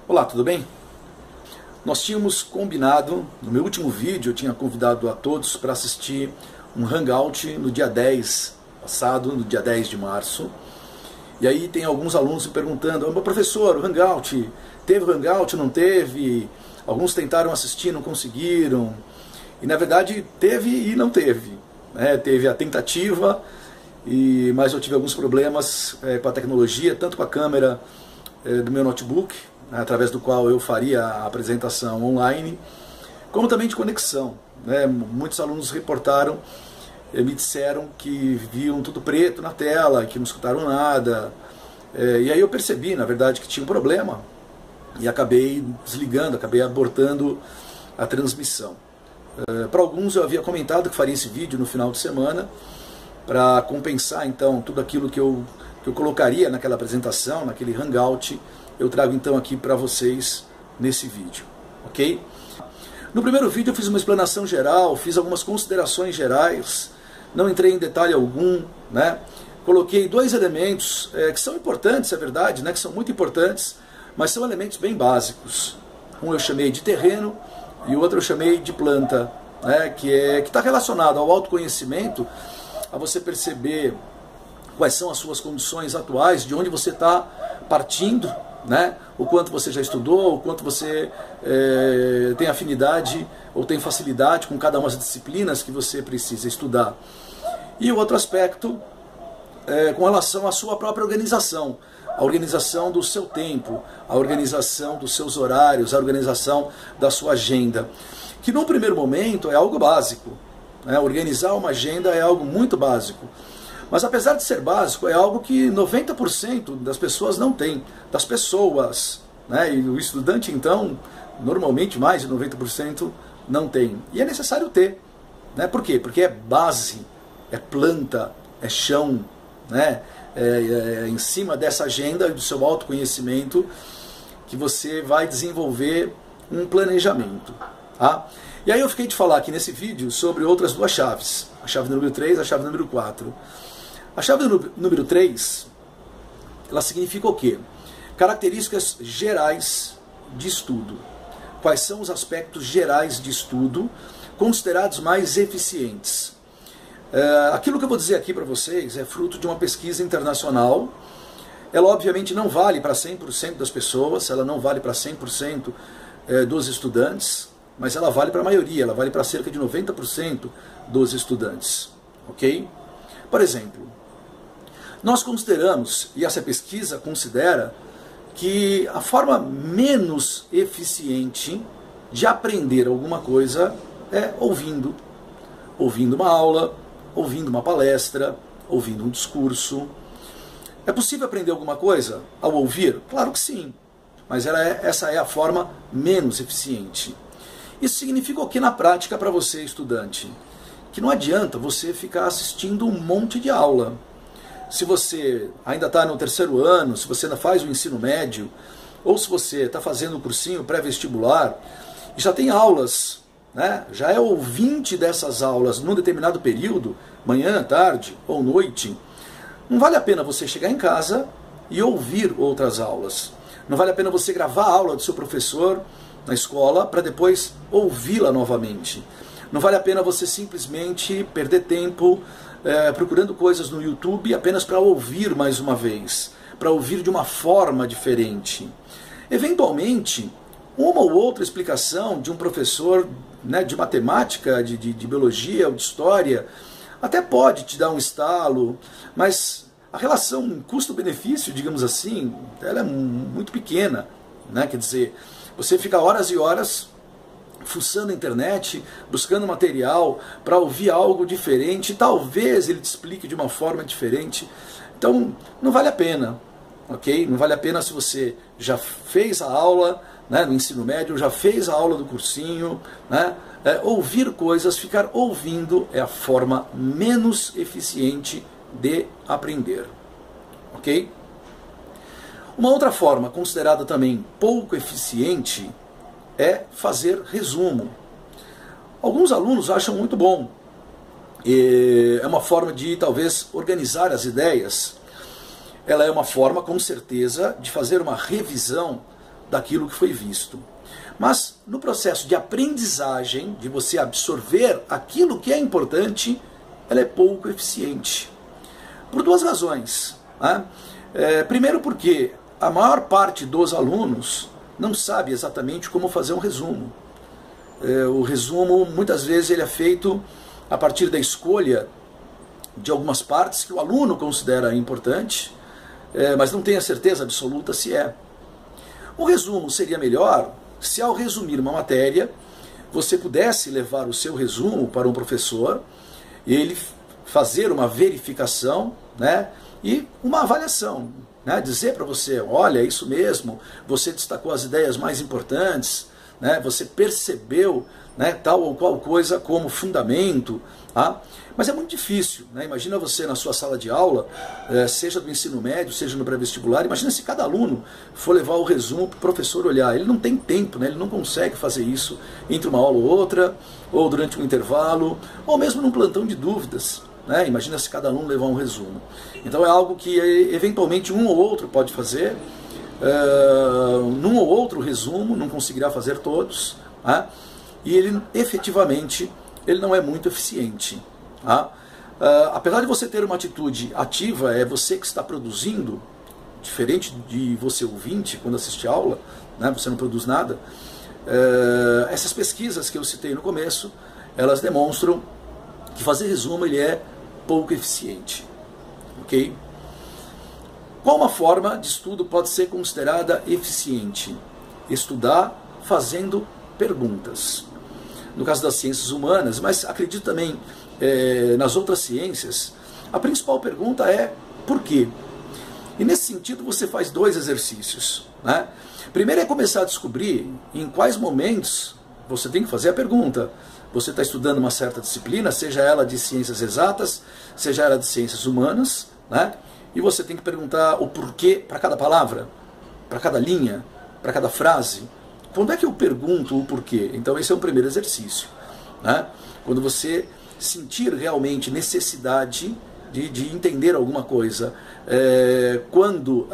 Olá, tudo bem? Nós tínhamos combinado, no meu último vídeo eu tinha convidado a todos para assistir um Hangout no dia 10 passado, no dia 10 de março. E aí tem alguns alunos me perguntando: "Meu professor, o Hangout, teve o Hangout, não teve?" Alguns tentaram assistir, não conseguiram. E na verdade teve e não teve. Teve a tentativa, mas eu tive alguns problemas com a tecnologia, tanto com a câmera do meu notebook, através do qual eu faria a apresentação online, como também de conexão. Muitos alunos reportaram, me disseram que viam tudo preto na tela, que não escutaram nada. E aí eu percebi, na verdade, que tinha um problema e acabei desligando, acabei abortando a transmissão. Para alguns eu havia comentado que faria esse vídeo no final de semana para compensar então tudo aquilo que eu colocaria naquela apresentação, naquele Hangout. Eu trago então aqui para vocês nesse vídeo, ok? No primeiro vídeo eu fiz uma explanação geral, fiz algumas considerações gerais, não entrei em detalhe algum, Coloquei dois elementos que são importantes, é verdade, que são muito importantes, mas são elementos bem básicos. Um eu chamei de terreno e o outro eu chamei de planta, que está relacionado ao autoconhecimento, a você perceber quais são as suas condições atuais, de onde você está partindo, o quanto você já estudou, o quanto você tem afinidade ou tem facilidade com cada uma das disciplinas que você precisa estudar. E o outro aspecto com relação à sua própria organização, a organização do seu tempo, a organização dos seus horários, a organização da sua agenda, que num primeiro momento é algo básico. Organizar uma agenda é algo muito básico. Mas apesar de ser básico, é algo que 90% das pessoas não tem. Das pessoas. E o estudante, então, normalmente mais de 90% não tem. E é necessário ter. Por quê? Porque é base, é planta, é chão. Em cima dessa agenda do seu autoconhecimento que você vai desenvolver um planejamento. E aí eu fiquei de falar aqui nesse vídeo sobre outras duas chaves. A chave número 3 e a chave número 4. A chave número 3, ela significa o quê? Características gerais de estudo. Quais são os aspectos gerais de estudo considerados mais eficientes? Aquilo que eu vou dizer aqui para vocês é fruto de uma pesquisa internacional. Ela obviamente não vale para 100% das pessoas, ela não vale para 100% dos estudantes, mas ela vale para a maioria, ela vale para cerca de 90% dos estudantes. Ok? Por exemplo, nós consideramos, e essa pesquisa considera, que a forma menos eficiente de aprender alguma coisa é ouvindo. Ouvindo uma aula, ouvindo uma palestra, ouvindo um discurso. É possível aprender alguma coisa ao ouvir? Claro que sim, mas essa é a forma menos eficiente. Isso significa o que na prática para você, estudante? Que não adianta você ficar assistindo um monte de aula. Se você ainda está no terceiro ano, se você ainda faz o ensino médio, ou se você está fazendo o cursinho pré-vestibular, e já tem aulas, já é ouvinte dessas aulas num determinado período, manhã, tarde ou noite, não vale a pena você chegar em casa e ouvir outras aulas. Não vale a pena você gravar a aula do seu professor na escola para depois ouvi-la novamente. Não vale a pena você simplesmente perder tempo procurando coisas no YouTube apenas para ouvir mais uma vez, para ouvir de uma forma diferente. Eventualmente, uma ou outra explicação de um professor de matemática, de biologia ou de história, até pode te dar um estalo, mas a relação custo-benefício, digamos assim, ela é muito pequena. Quer dizer, você fica horas e horas fuçando a internet, buscando material para ouvir algo diferente, talvez ele te explique de uma forma diferente. Então, não vale a pena, ok? Não vale a pena se você já fez a aula no ensino médio, já fez a aula do cursinho, ouvir coisas, ficar ouvindo é a forma menos eficiente de aprender, ok? Uma outra forma considerada também pouco eficiente é fazer resumo. Alguns alunos acham muito bom. É uma forma de talvez organizar as ideias. Ela é uma forma, com certeza, de fazer uma revisão daquilo que foi visto. Mas no processo de aprendizagem, de você absorver aquilo que é importante, ela é pouco eficiente. Por duas razões. Né? Primeiro porque a maior parte dos alunos não sabe exatamente como fazer um resumo. O resumo, muitas vezes, ele é feito a partir da escolha de algumas partes que o aluno considera importante, mas não tem a certeza absoluta se é. O resumo seria melhor se, ao resumir uma matéria, você pudesse levar o seu resumo para um professor, ele fazer uma verificação, né, e uma avaliação, né, dizer para você, olha, é isso mesmo, você destacou as ideias mais importantes, né, você percebeu, né, tal ou qual coisa como fundamento, tá? Mas é muito difícil, né? Imagina você na sua sala de aula, seja do ensino médio, seja no pré-vestibular, imagina se cada aluno for levar o resumo para o professor olhar. Ele não tem tempo, né? Ele não consegue fazer isso entre uma aula ou outra, ou durante um intervalo, ou mesmo num plantão de dúvidas. Né? Imagina se cada aluno levar um resumo. Então é algo que eventualmente um ou outro pode fazer, num ou outro resumo, não conseguirá fazer todos, né? E ele efetivamente ele não é muito eficiente. Tá? Apesar de você ter uma atitude ativa, é você que está produzindo, diferente de você ouvinte, quando assiste a aula, né, você não produz nada. Essas pesquisas que eu citei no começo, elas demonstram que fazer resumo ele é pouco eficiente. Ok? Qual uma forma de estudo pode ser considerada eficiente? Estudar fazendo perguntas. No caso das ciências humanas, mas acredito também nas outras ciências, a principal pergunta é por quê? E nesse sentido você faz dois exercícios. Né? Primeiro é começar a descobrir em quais momentos você tem que fazer a pergunta. Você está estudando uma certa disciplina, seja ela de ciências exatas, seja ela de ciências humanas, né? E você tem que perguntar o porquê para cada palavra, para cada linha, para cada frase. Quando é que eu pergunto o porquê? Então esse é o primeiro exercício. Né? Quando você sentir realmente necessidade de entender alguma coisa, quando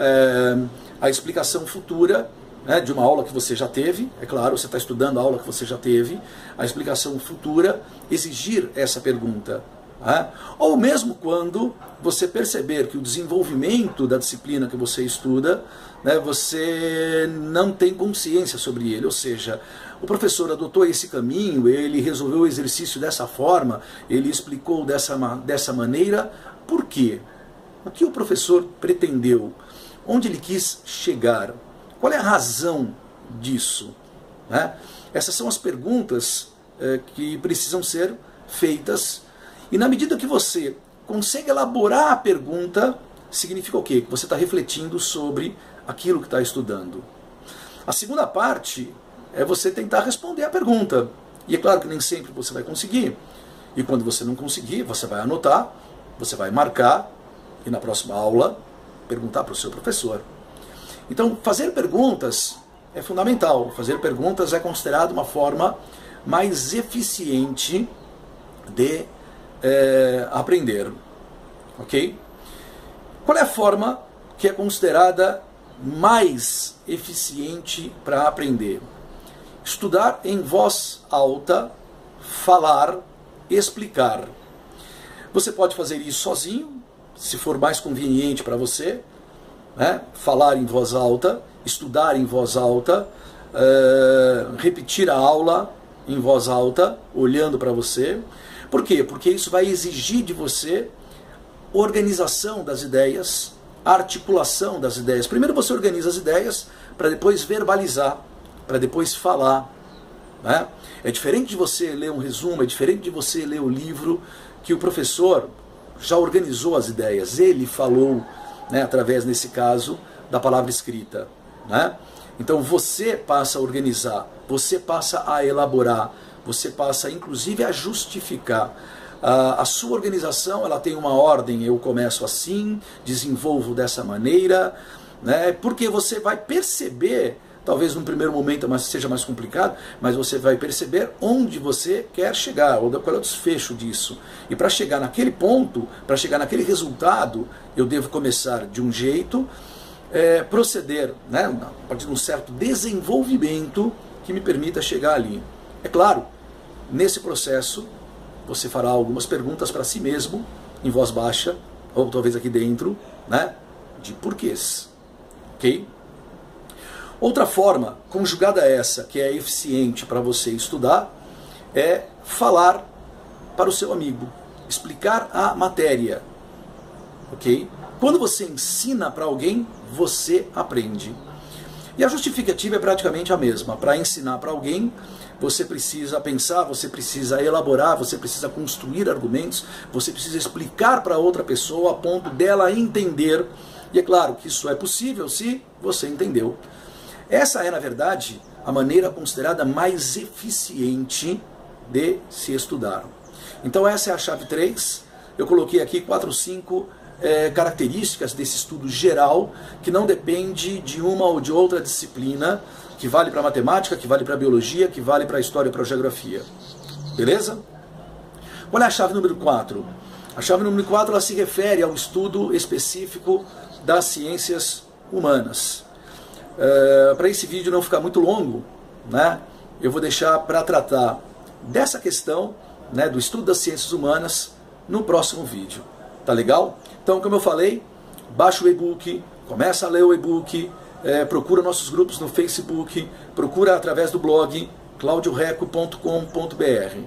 a explicação futura, né, de uma aula que você já teve, é claro, você está estudando a aula que você já teve, a explicação futura exigir essa pergunta. Né? Ou mesmo quando você perceber que o desenvolvimento da disciplina que você estuda, né, você não tem consciência sobre ele, ou seja, o professor adotou esse caminho, ele resolveu o exercício dessa forma, ele explicou dessa maneira, por quê? O que o professor pretendeu? Onde ele quis chegar? Qual é a razão disso? Né? Essas são as perguntas que precisam ser feitas, e na medida que você consegue elaborar a pergunta, significa o quê? Que você está refletindo sobre aquilo que está estudando. A segunda parte é você tentar responder a pergunta. E é claro que nem sempre você vai conseguir. E quando você não conseguir, você vai anotar, você vai marcar, e na próxima aula perguntar para o seu professor. Então, fazer perguntas é fundamental. Fazer perguntas é considerado uma forma mais eficiente de aprender. Ok? Qual é a forma que é considerada mais eficiente para aprender? Estudar em voz alta, falar, explicar. Você pode fazer isso sozinho, se for mais conveniente para você, né? Falar em voz alta, estudar em voz alta, repetir a aula em voz alta, olhando para você. Por quê? Porque isso vai exigir de você organização das ideias, articulação das ideias. Primeiro você organiza as ideias para depois verbalizar, para depois falar. Né? É diferente de você ler um resumo, é diferente de você ler o livro, que o professor já organizou as ideias, ele falou, né, através, nesse caso, da palavra escrita. Né? Então você passa a organizar, você passa a elaborar, você passa inclusive a justificar. A sua organização, ela tem uma ordem, eu começo assim, desenvolvo dessa maneira, né? Porque você vai perceber, talvez num primeiro momento seja mais complicado, mas você vai perceber onde você quer chegar, ou qual é o desfecho disso. E para chegar naquele ponto, para chegar naquele resultado, eu devo começar de um jeito, proceder, né, a partir de um certo desenvolvimento que me permita chegar ali. É claro, nesse processo você fará algumas perguntas para si mesmo, em voz baixa, ou talvez aqui dentro, né, de porquês. Ok? Outra forma, conjugada a essa, que é eficiente para você estudar, é falar para o seu amigo, explicar a matéria. Ok? Quando você ensina para alguém, você aprende. E a justificativa é praticamente a mesma. Para ensinar para alguém, você precisa pensar, você precisa elaborar, você precisa construir argumentos, você precisa explicar para outra pessoa a ponto dela entender. E é claro que isso é possível se você entendeu. Essa é, na verdade, a maneira considerada mais eficiente de se estudar. Então essa é a chave 3. Eu coloquei aqui 4 ou 5 características desse estudo geral, que não depende de uma ou de outra disciplina, que vale para matemática, que vale para biologia, que vale para história e para geografia. Beleza? Qual é a chave número 4? A chave número 4 ela se refere ao estudo específico das ciências humanas. Para esse vídeo não ficar muito longo, né, eu vou deixar para tratar dessa questão, né, do estudo das ciências humanas no próximo vídeo. Tá legal? Então, como eu falei, baixa o e-book, começa a ler o e-book, procura nossos grupos no Facebook, procura através do blog claudioreco.com.br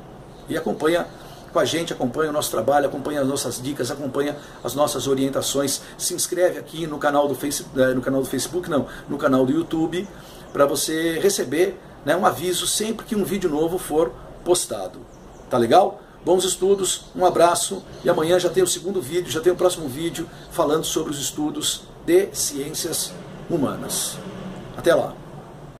e acompanha com a gente, acompanha o nosso trabalho, acompanha as nossas dicas, acompanha as nossas orientações. Se inscreve aqui no canal do Facebook, no canal do YouTube, para você receber, né, um aviso sempre que um vídeo novo for postado. Tá legal? Bons estudos, um abraço, e amanhã já tem o segundo vídeo, já tem o próximo vídeo falando sobre os estudos de ciências humanas. Até lá!